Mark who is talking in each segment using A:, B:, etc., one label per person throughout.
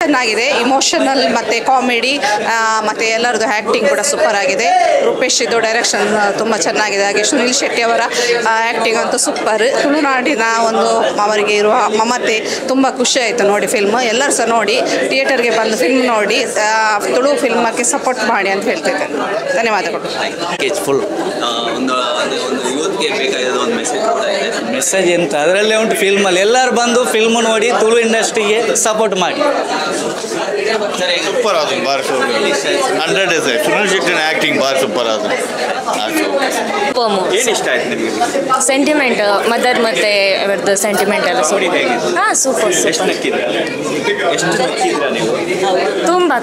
A: ಚೆನ್ನಾಗಿದೆ. ಇಮೋಷನಲ್ ಮತ್ತು ಕಾಮಿಡಿ ಮತ್ತು ಎಲ್ಲರದ್ದು ಆ್ಯಕ್ಟಿಂಗ್ ಕೂಡ ಸೂಪರ್ ಆಗಿದೆ. ರೂಪೇಶ್ ಇದು ಡೈರೆಕ್ಷನ್ ತುಂಬ ಚೆನ್ನಾಗಿದೆ. ಹಾಗೆ ಸುನಿಲ್ ಶೆಟ್ಟಿ ಅವರ ಆ್ಯಕ್ಟಿಂಗ್ ಅಂತೂ ಸೂಪರ್. ತುಳುನಾಡಿನ ಒಂದು ಅವರಿಗೆ ಇರುವ ಮಮತೆ ತುಂಬ ಖುಷಿ ಆಯಿತು ನೋಡಿ ಫಿಲ್ಮ್. ಎಲ್ಲರೂ ಸಹ ನೋಡಿ ಥಿಯೇಟರ್ಗೆ ಬಂದು ಫಿಲ್ಮ್ ನೋಡಿ ತುಳು ಫಿಲ್ಮಕ್ಕೆ ಸಪೋರ್ಟ್ ಮಾಡಿ ಅಂತ ಹೇಳ್ತಿದ್ದೇನೆ. ಧನ್ಯವಾದಗಳು.
B: ಫುಲ್ ಮೆಸೇಜ್ ಎಂತ ಅದರಲ್ಲೇ ಉಂಟು ಫಿಲ್ಮಲ್ಲಿ. ಎಲ್ಲರೂ ಬಂದು ಫಿಲ್ಮ್ ನೋಡಿ ತುಳು ಇಂಡಸ್ಟ್ರಿಗೆ ಸಪೋರ್ಟ್ ಮಾಡಿ.
C: ಸೂಪರ್ ಅದು ಬಾರಿ 100 ಇದೆ. ಸುನಿಲ್ ಶೆಟ್ಟಿನ ಆ್ಯಕ್ಟಿಂಗ್ ಬಾರಿ ಸೂಪರ್ ಅದು.
B: ಏನು ಇಷ್ಟ ಆಯ್ತು ನಿಮಗೆ?
D: ಸೆಂಟಿಮೆಂಟ್ ಮದರ್ ಮತ್ತೆ ಅವರದ್ದು ಸೆಂಟಿಮೆಂಟ್ ಎಲ್ಲ ಹಾಂ ಸೂಪರ್.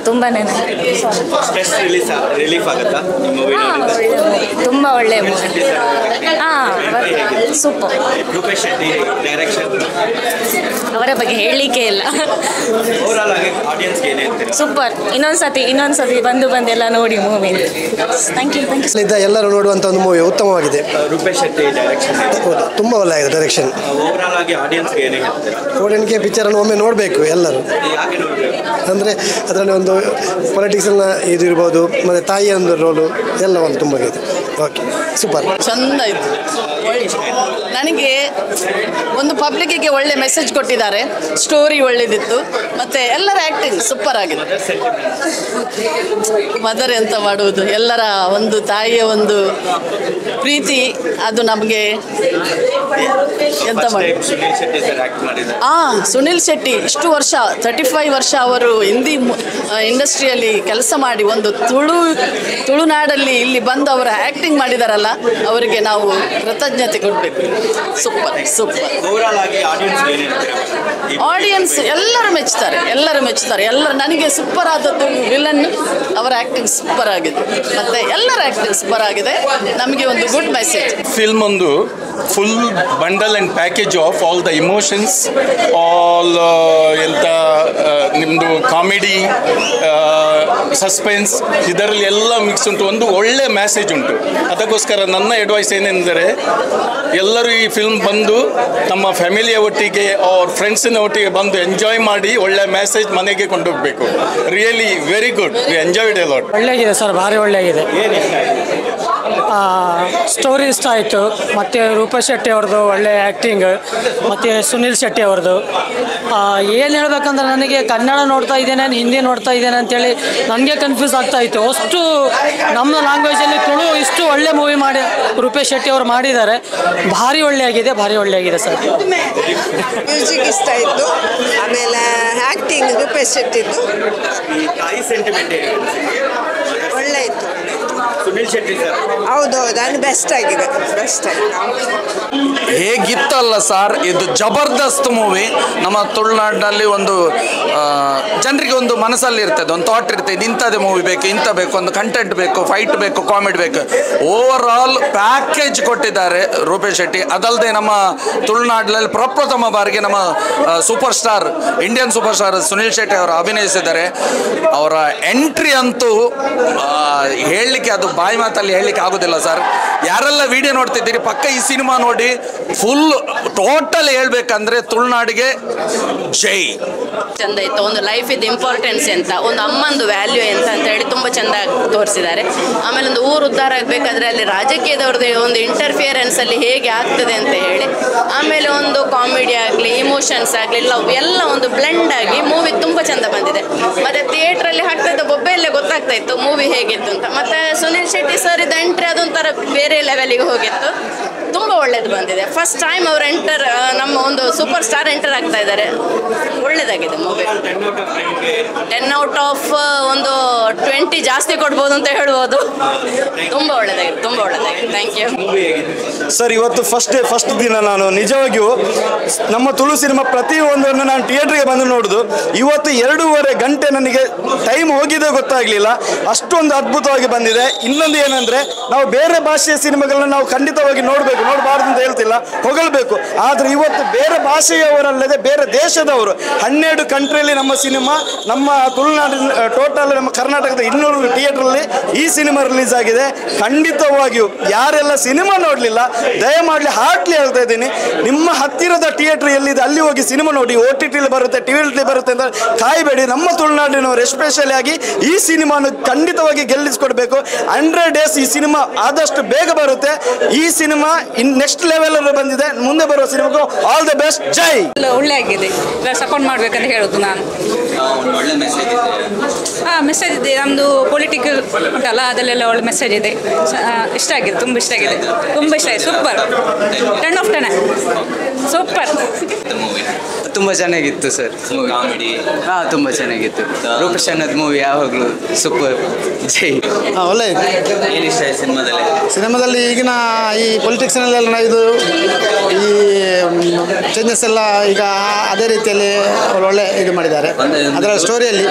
D: ತುಂಬಾನೇ
B: ರಿಲೀಫ್ ಆಗುತ್ತಾ
D: ತುಂಬ ಒಳ್ಳೆ ಹಾಂ ಸೂಪರ್.
B: ರೂಪೇಶ್ ಶೆಟ್ಟಿ ಡೈರೆಕ್ಷನ್
D: ಅವರ ಬಗ್ಗೆ ಹೇಳಲಿಕ್ಕೆ ಇಲ್ಲ. ಸೂಪರ್. ಇನ್ನೊಂದ್ಸತಿ ಬಂದೆಲ್ಲ ನೋಡಿ ಮೂವಿ. Thank you.
E: ಎಲ್ಲರೂ ನೋಡುವಂಥ ಒಂದು ಮೂವಿ ಉತ್ತಮವಾಗಿದೆ.
B: ರೂಪೇಶ್ ಶೆಟ್ಟಿ ಡೈರೆಕ್ಷನ್
E: ತುಂಬ ಒಳ್ಳೆಯಾಗಿದೆ ಡೈರೆಕ್ಷನ್.
B: ಓವರಾಲ್ ಆಗಿ ಆಡಿಯನ್ಸ್ಗೆ ಏನು ಹೇಳ್ತಾರೆ?
E: ಓಡಿಯನ್ಸ್ಗೆ ಪಿಕ್ಚರನ್ನು ಒಮ್ಮೆ ನೋಡಬೇಕು ಎಲ್ಲರೂ. ಅಂದರೆ ಅದರಲ್ಲಿ ಒಂದು ಪೊಲಿಟಿಕ್ಸನ್ನ ಇದು ಇರ್ಬೋದು, ಮತ್ತು ತಾಯಿಯ ಒಂದು ರೋಲು ಎಲ್ಲ ಒಂದು ತುಂಬ ಇದೆ. Okay super.
F: ಚಂದ ಇತ್ತು. ನನಗೆ ಒಂದು ಪಬ್ಲಿಕ್ಕಿಗೆ ಒಳ್ಳೆ ಮೆಸೇಜ್ ಕೊಟ್ಟಿದ್ದಾರೆ. ಸ್ಟೋರಿ ಒಳ್ಳೆದಿತ್ತು ಮತ್ತು ಎಲ್ಲರ ಆ್ಯಕ್ಟಿಂಗ್ ಸೂಪರ್ ಆಗಿದೆ. ಮದರ್ ಎಂತ ಮಾಡುವುದು, ಎಲ್ಲರ ಒಂದು ತಾಯಿಯ ಒಂದು ಪ್ರೀತಿ ಅದು ನಮಗೆ ಎಂತ ಮಾಡಿ. ಸುನಿಲ್ ಶೆಟ್ಟಿ ಇಷ್ಟು ವರ್ಷ 35 ವರ್ಷ ಅವರು ಹಿಂದಿ ಇಂಡಸ್ಟ್ರಿಯಲ್ಲಿ ಕೆಲಸ ಮಾಡಿ ಒಂದು ತುಳುನಾಡಲ್ಲಿ ಇಲ್ಲಿ ಬಂದು ಅವರ ಆ್ಯಕ್ಟಿಂಗ್ ಮಾಡಿದಾರಲ್ಲ, ಅವರಿಗೆ ನಾವು ಕೃತಜ್ಞತೆ ಕೊಡಬೇಕು. ಸೂಪರ್. ಆಡಿಯನ್ಸ್ ಎಲ್ಲರೂ ಮೆಚ್ಚುತ್ತಾರೆ. ಎಲ್ಲರೂ ನನಗೆ ಸೂಪರ್ ಆದದ್ದು ವಿಲನ್ ಅವರ ಆ್ಯಕ್ಟಿಂಗ್ ಸೂಪರ್ ಆಗಿದೆ ಮತ್ತು ಎಲ್ಲರ ಆ್ಯಕ್ಟಿಂಗ್ ಸೂಪರ್ ಆಗಿದೆ. ನಮಗೆ ಒಂದು ಗುಡ್ ಮೆಸೇಜ್.
G: ಫಿಲ್ಮ್ ಒಂದು full bundle and package of all the emotions, all ಎಂಥ ನಿಮ್ಮದು ಕಾಮಿಡಿ, ಸಸ್ಪೆನ್ಸ್, ಇದರಲ್ಲಿ ಎಲ್ಲ ಮಿಕ್ಸ್ ಉಂಟು. ಒಂದು ಒಳ್ಳೆ ಮೆಸೇಜ್ ಉಂಟು. ಅದಕ್ಕೋಸ್ಕರ ನನ್ನ ಅಡ್ವೈಸ್ ಏನೆಂದರೆ ಎಲ್ಲರೂ ಈ ಫಿಲ್ಮ್ ಬಂದು ನಮ್ಮ ಫ್ಯಾಮಿಲಿಯ ಒಟ್ಟಿಗೆ ಅವ್ರ ಫ್ರೆಂಡ್ಸಿನ ಒಟ್ಟಿಗೆ ಬಂದು ಎಂಜಾಯ್ ಮಾಡಿ ಒಳ್ಳೆ ಮೆಸೇಜ್ ಮನೆಗೆ ಕೊಂಡೋಗ್ಬೇಕು. Really very good. We enjoyed a lot.
H: ಒಳ್ಳೆಗಿದೆ ಸರ್, ಭಾರಿ ಒಳ್ಳೆಗಿದೆ. ಸ್ಟೋರಿ ಇಷ್ಟ ಆಯಿತು. ಮತ್ತು ರೂಪೇಶ್ ಶೆಟ್ಟಿ ಅವ್ರದ್ದು ಒಳ್ಳೆ ಆ್ಯಕ್ಟಿಂಗ್, ಮತ್ತು ಸುನಿಲ್ ಶೆಟ್ಟಿ ಅವ್ರದ್ದು. ಏನು ಹೇಳ್ಬೇಕಂದ್ರೆ ನನಗೆ ಕನ್ನಡ ನೋಡ್ತಾ ಇದ್ದೇನೆ, ಹಿಂದಿ ನೋಡ್ತಾ ಇದ್ದೇನೆ ಅಂತೇಳಿ ನನಗೆ ಕನ್ಫ್ಯೂಸ್ ಆಗ್ತಾಯಿತ್ತು. ಅಷ್ಟು ನಮ್ಮ ಲ್ಯಾಂಗ್ವೇಜಲ್ಲಿ ತುಳು ಇಷ್ಟು ಒಳ್ಳೆ ಮೂವಿ ಮಾಡಿ ರೂಪೇಶ್ ಶೆಟ್ಟಿ ಅವರು ಮಾಡಿದ್ದಾರೆ. ಭಾರಿ ಒಳ್ಳೆಯಾಗಿದೆ ಸರ್.
I: ಮ್ಯೂಸಿಕ್ ಇಷ್ಟ ಆಯಿತು. ಆಮೇಲೆ ಆ್ಯಕ್ಟಿಂಗ್ ರೂಪೇಶ್ ಶೆಟ್ಟಿದ್ದು ಒಳ್ಳೆ ಇತ್ತು.
B: ಸುನಿಲ್ ಶೆಟ್ಟಿ ಸರ್
I: ಹೌದು, ಅದು ಬೆಸ್ಟ್ ಆಗಿದೆ.
J: ಹೇಗಿತ್ತಲ್ಲ ಸರ್, ಇದು ಜಬರ್ದಸ್ತ್ ಮೂವಿ. ನಮ್ಮ ತುಳುನಾಡಿನಲ್ಲಿ ಒಂದು ಜನರಿಗೆ ಒಂದು ಮನಸ್ಸಲ್ಲಿ ಇರ್ತದೆ, ಒಂದು ಥಾಟ್ ಇರ್ತದೆ, ಇಂಥದ್ದೇ ಮೂವಿ ಬೇಕು, ಇಂಥ ಬೇಕು, ಒಂದು ಕಂಟೆಂಟ್ ಬೇಕು, ಫೈಟ್ ಬೇಕು, ಕಾಮಿಡಿ ಬೇಕು. ಓವರ್ ಆಲ್ ಪ್ಯಾಕೇಜ್ ಕೊಟ್ಟಿದ್ದಾರೆ ರೂಪೇಶ್ ಶೆಟ್ಟಿ. ಅದಲ್ಲದೆ ನಮ್ಮ ತುಳುನಾಡಿನಲ್ಲಿ ಪ್ರಪ್ರಥಮ ಬಾರಿಗೆ ನಮ್ಮ super star, Indian super star Sunil Shetty ಅವರು ಅಭಿನಯಿಸಿದ್ದಾರೆ. ಅವರ ಎಂಟ್ರಿ ಅಂತೂ ಹೇಳಲಿಕ್ಕೆ, ಅದು ಬಾಯಿ ಮಾತಲ್ಲಿ ಹೇಳಲಿಕ್ಕೆ ಆಗೋದಿಲ್ಲ ಸರ್. ಯಾರೆಲ್ಲ ವಿಡಿಯೋ ನೋಡ್ತಿದ್ದೀರಿ ಪಕ್ಕ ಈ ಸಿನಿಮಾ ನೋಡಿ. ಫುಲ್ ಟೋಟಲ್ ಹೇಳ್ಬೇಕಂದ್ರೆ ತುಳುನಾಡಿಗೆ ಜೈ.
D: ಚಂದ ಇತ್ತು. ಒಂದು ಲೈಫ್ ಇದು ಇಂಪಾರ್ಟೆನ್ಸ್ ಅಂತ, ಒಂದು ಅಮ್ಮಂದು ವ್ಯಾಲ್ಯೂ ಎಂತ ಅಂತ ಹೇಳಿ ತುಂಬ ಚೆಂದ ತೋರಿಸಿದ್ದಾರೆ. ಆಮೇಲೆ ಒಂದು ಊರು ಉದ್ಧಾರ ಆಗಬೇಕಾದ್ರೆ ಅಲ್ಲಿ ರಾಜಕೀಯದವ್ರದ್ದು ಒಂದು ಇಂಟರ್ಫಿಯರೆನ್ಸ್ ಅಲ್ಲಿ ಹೇಗೆ ಆಗ್ತದೆ ಅಂತ ಹೇಳಿ, ಆಮೇಲೆ ಒಂದು ಕಾಮಿಡಿ ಆಗಲಿ, ಇಮೋಷನ್ಸ್ ಆಗಲಿ, ಎಲ್ಲ ಒಂದು ಬ್ಲೆಂಡ್ ಆಗಿ ಮೂವಿ ತುಂಬ ಚೆಂದ ಬಂದಿದೆ. ಮತ್ತು ಥಿಯೇಟ್ರಲ್ಲಿ ಹಾಕ್ತಾಯಿದ್ದ ಬೊಬ್ಬೆಯಲ್ಲೇ ಗೊತ್ತಾಗ್ತಾ ಇತ್ತು ಮೂವಿ ಹೇಗಿತ್ತು ಅಂತ. ಮತ್ತು ಸುನಿಲ್ ಶೆಟ್ಟಿ ಸರ್ ಇದು ಎಂಟ್ರಿ ಅದೊಂಥರ ಬೇರೆ ಲೆವೆಲಿಗೆ ಹೋಗಿತ್ತು. ತುಂಬ ಒಳ್ಳೇದು ಬಂದಿದೆ. ಫಸ್ಟ್ ಟೈಮ್ ಅವರು ನಮ್ಮ ಒಂದು ಸೂಪರ್ ಸ್ಟಾರ್ ಎಂಟರ್ ಆಗ್ತಾ ಇದ್ದಾರೆ. ಒಳ್ಳೇದಾಗಿದೆ ಮೂವಿ. 10 ಔಟ್ ಆಫ್ ಒಂದು 20 ಜಾಸ್ತಿ ಕೊಡ್ಬೋದು ಅಂತ ಹೇಳ್ಬೋದು. ತುಂಬ ಒಳ್ಳೇದಾಗಿದೆ. Thank you
K: sir. ಇವತ್ತು ಫಸ್ಟ್ ದಿನ ನಾನು ನಿಜವಾಗಿಯೂ ನಮ್ಮ ತುಳು ಸಿನಿಮಾ ಪ್ರತಿಯೊಂದನ್ನು ನಾನು ಥಿಯೇಟ್ರಿಗೆ ಬಂದು ನೋಡೋದು. ಇವತ್ತು 2.5 ಗಂಟೆ ನನಗೆ ಟೈಮ್ ಹೋಗಿದ್ದೇ ಗೊತ್ತಾಗಲಿಲ್ಲ. ಅಷ್ಟೊಂದು ಅದ್ಭುತವಾಗಿ ಬಂದಿದೆ. ಇನ್ನು ಇನ್ನೊಂದು ಏನಂದ್ರೆ ನಾವು ಬೇರೆ ಭಾಷೆಯ ಸಿನಿಮಾಗಳನ್ನ ನಾವು ಖಂಡಿತವಾಗಿ ನೋಡಬಾರ್ದು ಅಂತ ಹೇಳ್ತಿಲ್ಲ, ಹೊಗಳಬೇಕು. ಆದರೆ ಇವತ್ತು ಬೇರೆ ಭಾಷೆಯವರಲ್ಲದೆ ಬೇರೆ ದೇಶದವರು 12 ಕಂಟ್ರಿಯಲ್ಲಿ ನಮ್ಮ ಸಿನಿಮಾ, ನಮ್ಮ ತುಳುನಾಡಿನ ಟೋಟಲ್ ನಮ್ಮ ಕರ್ನಾಟಕದ 200 ಥಿಯೇಟ್ರಲ್ಲಿ ಈ ಸಿನಿಮಾ ರಿಲೀಸ್ ಆಗಿದೆ. ಖಂಡಿತವಾಗಿಯೂ ಯಾರೆಲ್ಲ ಸಿನಿಮಾ ನೋಡಲಿಲ್ಲ ದಯಮಾಡಲಿ ಹಾರ್ಟ್ಲಿ ಹೇಳ್ತಾ ಇದ್ದೀನಿ, ನಿಮ್ಮ ಹತ್ತಿರದ ಥಿಯೇಟರ್ ಎಲ್ಲಿದೆ ಅಲ್ಲಿ ಹೋಗಿ ಸಿನಿಮಾ ನೋಡಿ. OTT ಬರುತ್ತೆ, ಟಿವಿಲಿ ಬರುತ್ತೆ ಅಂತ ಕಾಯಬೇಡಿ. ನಮ್ಮ ತುಳುನಾಡಿನವರು ಎಸ್ಪೆಷಲಿ ಆಗಿ ಈ ಸಿನಿಮಾನು ಖಂಡಿತವಾಗಿ ಗೆಲ್ಲಿಸ್ಕೊಡ್ಬೇಕು. 100 ಡೇಸ್ ಈ ಸಿನಿಮಾ ಆದಷ್ಟು ಬೇಗ ಬರುತ್ತೆ. ಈ ಸಿನಿಮಾ ನೆಕ್ಸ್ಟ್ ಲೆವೆಲ್ ಬಂದಿದೆ. ಮುಂದೆ ಬರುವ ಸಿನಿಮಾಗೂ ಆಲ್ ದ ಬೆಸ್ಟ್. ಜೈ.
A: ಒಳ್ಳೆ ಆಗಿದೆ, ಸಪೋರ್ಟ್ ಮಾಡ್ಬೇಕಂತ ಹೇಳೋದು ನಾನು. ಮೆಸೇಜ್ ಇದೆ, ನಮ್ಮದು ಪೊಲಿಟಿಕಲ್ ಉಂಟಲ್ಲ ಅದಲ್ಲೆಲ್ಲ ಒಳ್ಳೆ ಮೆಸೇಜ್ ಇದೆ. ಇಷ್ಟ ಆಗಿದೆ, ತುಂಬ ಇಷ್ಟ ಆಗಿದೆ, ತುಂಬ ಇಷ್ಟ ಆಗಿದೆ. Super, 10 of 10 super.
B: ತುಂಬ ಚೆನ್ನಾಗಿತ್ತು ಸರ್. ಕಾಮಿಡಿ ತುಂಬ ಚೆನ್ನಾಗಿತ್ತು. ರೂಪೇಶ್ ಅನ್ನೋದು ಮೂವಿ ಯಾವಾಗಲೂ ಸೂಪರ್. ಜೈ.
E: ಒಳ್ಳೆ
B: ಏನು ಇಷ್ಟ ಆಯ್ತು
E: ಸಿನಿಮಾದಲ್ಲಿ? ಈಗಿನ ಈ ಪೊಲಿಟಿಕ್ಸ್ನಲ್ಲೆಲ್ಲ ಇದು ಈ ಚೇಂಜಸ್ ಎಲ್ಲ ಈಗ ಅದೇ ರೀತಿಯಲ್ಲಿ ಒಳ್ಳೆ ಇದು ಮಾಡಿದ್ದಾರೆ ಅದರ ಸ್ಟೋರಿಯಲ್ಲಿ.